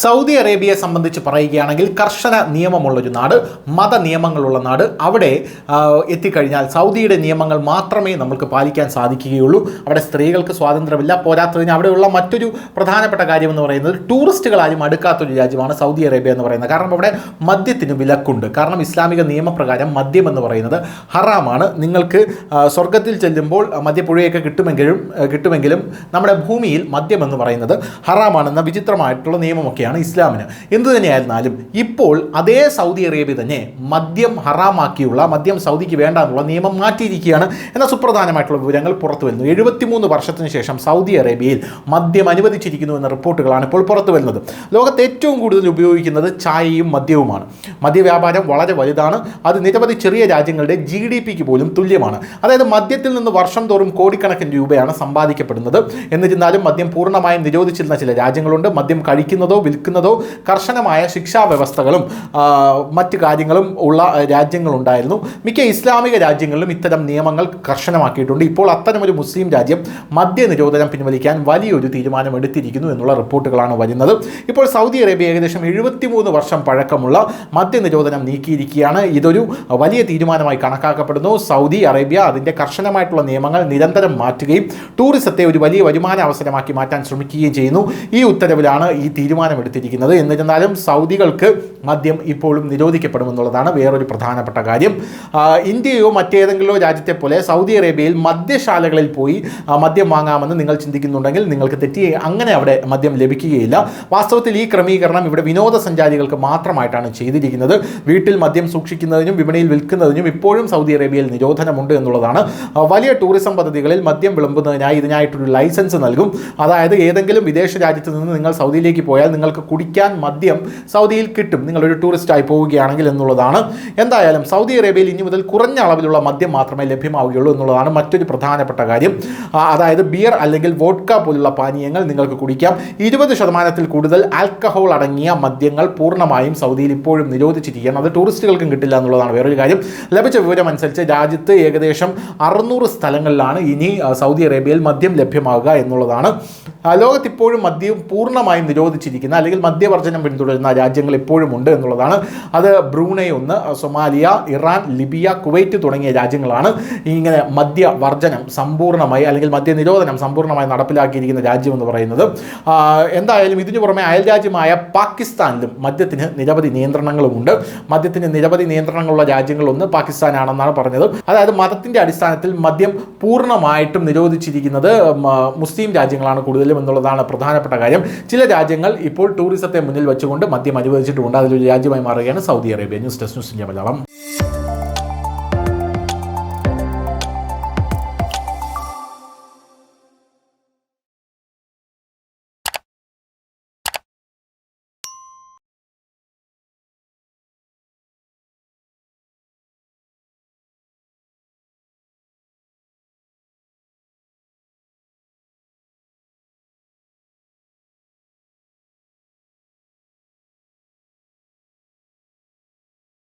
Saudi അറേബ്യയെ സംബന്ധിച്ച് പറയുകയാണെങ്കിൽ കർശന നിയമമുള്ളൊരു നാട്, മത നിയമങ്ങളുള്ള നാട്. അവിടെ എത്തിക്കഴിഞ്ഞാൽ സൗദിയുടെ നിയമങ്ങൾ മാത്രമേ നമുക്ക് പാലിക്കാൻ സാധിക്കുകയുള്ളൂ. അവിടെ സ്ത്രീകൾക്ക് സ്വാതന്ത്ര്യമില്ല. പോരാത്തതിന് അവിടെയുള്ള മറ്റൊരു പ്രധാനപ്പെട്ട കാര്യം എന്ന് പറയുന്നത് ടൂറിസ്റ്റുകൾ ആരും അടുക്കാത്തൊരു രാജ്യമാണ് സൗദി അറേബ്യ എന്ന് പറയുന്നത്. കാരണം അവിടെ മദ്യത്തിന് വിലക്കുണ്ട്. കാരണം ഇസ്ലാമിക നിയമപ്രകാരം മദ്യം എന്ന് പറയുന്നത് ഹറാമാണ്. നിങ്ങൾക്ക് സ്വർഗത്തിൽ ചെല്ലുമ്പോൾ മദ്യപ്പുഴയൊക്കെ കിട്ടുമെങ്കിലും നമ്മുടെ ഭൂമിയിൽ മദ്യം എന്ന് പറയുന്നത് ഹറാമാണെന്ന വിചിത്രമായിട്ടുള്ള നിയമമൊക്കെയാണ് ഇസ്ലാമിന്. എന്തു തന്നെയായിരുന്നാലും ഇപ്പോൾ അതേ സൗദി അറേബ്യ തന്നെ മദ്യം ഹറാമാക്കിയുള്ള, മദ്യം സൗദിക്ക് വേണ്ട എന്നുള്ള നിയമം മാറ്റിയിരിക്കുകയാണ് എന്ന സുപ്രധാനമായിട്ടുള്ള വിവരങ്ങൾ പുറത്തു വരുന്നു. 73 വർഷത്തിന് ശേഷം സൗദി അറേബ്യയിൽ മദ്യം അനുവദിച്ചിരിക്കുന്നു എന്ന റിപ്പോർട്ടുകളാണ് ഇപ്പോൾ പുറത്തു വരുന്നത്. ലോകത്ത് ഏറ്റവും കൂടുതൽ ഉപയോഗിക്കുന്നത് ചായയും മദ്യവുമാണ്. മദ്യവ്യാപാരം വളരെ വലുതാണ്. അത് നിരവധി ചെറിയ രാജ്യങ്ങളുടെ GDPക്ക് പോലും തുല്യമാണ്. അതായത് മദ്യത്തിൽ നിന്ന് വർഷം തോറും കോടിക്കണക്കിന് രൂപയാണ് സമ്പാദിക്കപ്പെടുന്നത്. എന്നിരുന്നാലും മദ്യം പൂർണ്ണമായും നിരോധിച്ചിരുന്ന ചില രാജ്യങ്ങളുണ്ട്. മദ്യം കഴിക്കുന്നതോ വിൽക്കുന്നതോ കർശനമായ ശിക്ഷാ വ്യവസ്ഥകളും മറ്റ് കാര്യങ്ങളും ഉള്ള രാജ്യങ്ങളുണ്ടായിരുന്നു. മിക്ക ഇസ്ലാമിക രാജ്യങ്ങളിലും ഇത്തരം നിയമങ്ങൾ കർശനമാക്കിയിട്ടുണ്ട്. ഇപ്പോൾ അത്തരമൊരു മുസ്ലിം രാജ്യം മദ്യ നിരോധനം പിൻവലിക്കാൻ വലിയൊരു തീരുമാനം എടുത്തിരിക്കുന്നു എന്നുള്ള റിപ്പോർട്ടുകളാണ് വരുന്നത്. ഇപ്പോൾ സൗദി അറേബ്യ ഏകദേശം 73 വർഷം പഴക്കമുള്ള മദ്യ നിരോധനം നീക്കിയിരിക്കുകയാണ്. ഇതൊരു വലിയ തീരുമാനമായി കണക്കാക്കപ്പെടുന്നു. സൗദി അറേബ്യ അതിൻ്റെ കർശനമായിട്ടുള്ള നിയമങ്ങൾ നിരന്തരം മാറ്റുകയും ടൂറിസത്തെ ഒരു വലിയ വരുമാന അവസരമാക്കി മാറ്റാൻ ശ്രമിക്കുകയും ചെയ്യുന്നു. ഈ ഉത്തരവിലാണ് ഈ തീരുമാനമെടുത്തിരിക്കുന്നത്. എന്നിരുന്നാലും സൗദികൾക്ക് മദ്യം ഇപ്പോഴും നിരോധിക്കപ്പെടുമെന്നുള്ളതാണ് വേറൊരു പ്രധാനപ്പെട്ട കാര്യം. ഇന്ത്യയോ മറ്റേതെങ്കിലും രാജ്യത്തെ പോലെ സൗദി അറേബ്യയിൽ മദ്യശാലകളിൽ പോയി മദ്യം വാങ്ങാമെന്ന് നിങ്ങൾ ചിന്തിക്കുന്നുണ്ടെങ്കിൽ നിങ്ങൾക്ക് തെറ്റി. അങ്ങനെ അവിടെ മദ്യം ലഭിക്കുകയില്ല. വാസ്തവത്തിൽ ഈ ക്രമീകരണം ഇവിടെ വിനോദസഞ്ചാരികൾക്ക് മാത്രമായിട്ടാണ് ചെയ്തിരിക്കുന്നത്. വീട്ടിൽ മദ്യം സൂക്ഷിക്കുന്നതിനും വിപണിയിൽ വിൽക്കുന്നതിനും ഇപ്പോഴും സൗദി അറേബ്യയിൽ നിരോധനമുണ്ട് എന്നുള്ളതാണ്. വലിയ ടൂറിസം പദ്ധതികളിൽ മദ്യം വിളമ്പുന്നതിനായി ഇതിനായിട്ടൊരു ലൈസൻസ് നൽകും. അതായത് ഏതെങ്കിലും വിദേശ രാജ്യത്ത് നിന്ന് നിങ്ങൾ സൗദിയിലേക്ക് പോയാൽ നിങ്ങൾക്ക് കുടിക്കാൻ മദ്യം സൗദിയിൽ കിട്ടും, നിങ്ങളൊരു ടൂറിസ്റ്റായി പോവുകയാണെങ്കിൽ എന്നുള്ളതാണ്. എന്തായാലും സൗദി അറേബ്യയിൽ ഇനി മുതൽ കുറഞ്ഞ അളവിലുള്ള മദ്യം മാത്രമേ ലഭ്യമാവുകയുള്ളൂ എന്നുള്ളതാണ് മറ്റൊരു പ്രധാനപ്പെട്ട കാര്യം. അതായത് ബിയർ അല്ലെങ്കിൽ വോഡ്ക പോലുള്ള പാനീയങ്ങൾ നിങ്ങൾക്ക് കുടിക്കാം. 20% കൂടുതൽ ആൽക്കഹോൾ അടങ്ങിയ മദ്യങ്ങൾ പൂർണ്ണമായും സൗദിയിൽ ഇപ്പോഴും നിരോധിച്ചിരിക്കുകയാണ്. അത് ടൂറിസ്റ്റുകൾക്കും കിട്ടില്ല എന്നുള്ളതാണ് വേറൊരു കാര്യം. ലഭിച്ച വിവരം അനുസരിച്ച് രാജ്യത്ത് ഏകദേശം 600 സ്ഥലങ്ങളിലാണ് ഇനി സൗദി അറേബ്യയിൽ മദ്യം ലഭ്യമാകുക എന്നുള്ളതാണ്. ലോകത്തിപ്പോഴും മദ്യം പൂർണ്ണമായും നിരോധിച്ചിരിക്കുന്ന അല്ലെങ്കിൽ മദ്യവർജനം പിന്തുടരുന്ന രാജ്യങ്ങൾ ഇപ്പോഴും ഉണ്ട് എന്നുള്ളതാണ്. അത് Brunei, Somalia, Iran, Libya, Kuwait തുടങ്ങിയ രാജ്യങ്ങളാണ് ഇങ്ങനെ മദ്യവർജനം സമ്പൂർണ്ണമായി അല്ലെങ്കിൽ മദ്യ നിരോധനം സമ്പൂർണ്ണമായി നടപ്പിലാക്കിയിരിക്കുന്ന രാജ്യം എന്ന് പറയുന്നത്. എന്തായാലും ഇതിനു പുറമെ അയൽരാജ്യമായ പാകിസ്ഥാനിലും മദ്യത്തിന് നിരവധി നിയന്ത്രണങ്ങളുമുണ്ട്. മദ്യത്തിന് നിരവധി നിയന്ത്രണങ്ങളുള്ള രാജ്യങ്ങളൊന്ന് പാകിസ്ഥാനാണെന്നാണ് പറഞ്ഞത്. അതായത് മതത്തിൻ്റെ അടിസ്ഥാനത്തിൽ മദ്യം പൂർണ്ണമായിട്ടും നിരോധിച്ചിരിക്കുന്നത് മുസ്ലിം രാജ്യങ്ങളാണ് കൂടുതലും എന്നുള്ളതാണ് പ്രധാനപ്പെട്ട കാര്യം. ചില രാജ്യങ്ങൾ ഇപ്പോൾ ടൂറിസത്തെ മുന്നിൽ വെച്ചുകൊണ്ട് മദ്യം അനുവദിച്ചിട്ടുമുണ്ട്. അതിലൊരു രാജ്യമായി മാറുകയാണ് Saudi Arabia. News desk news India Malayalam.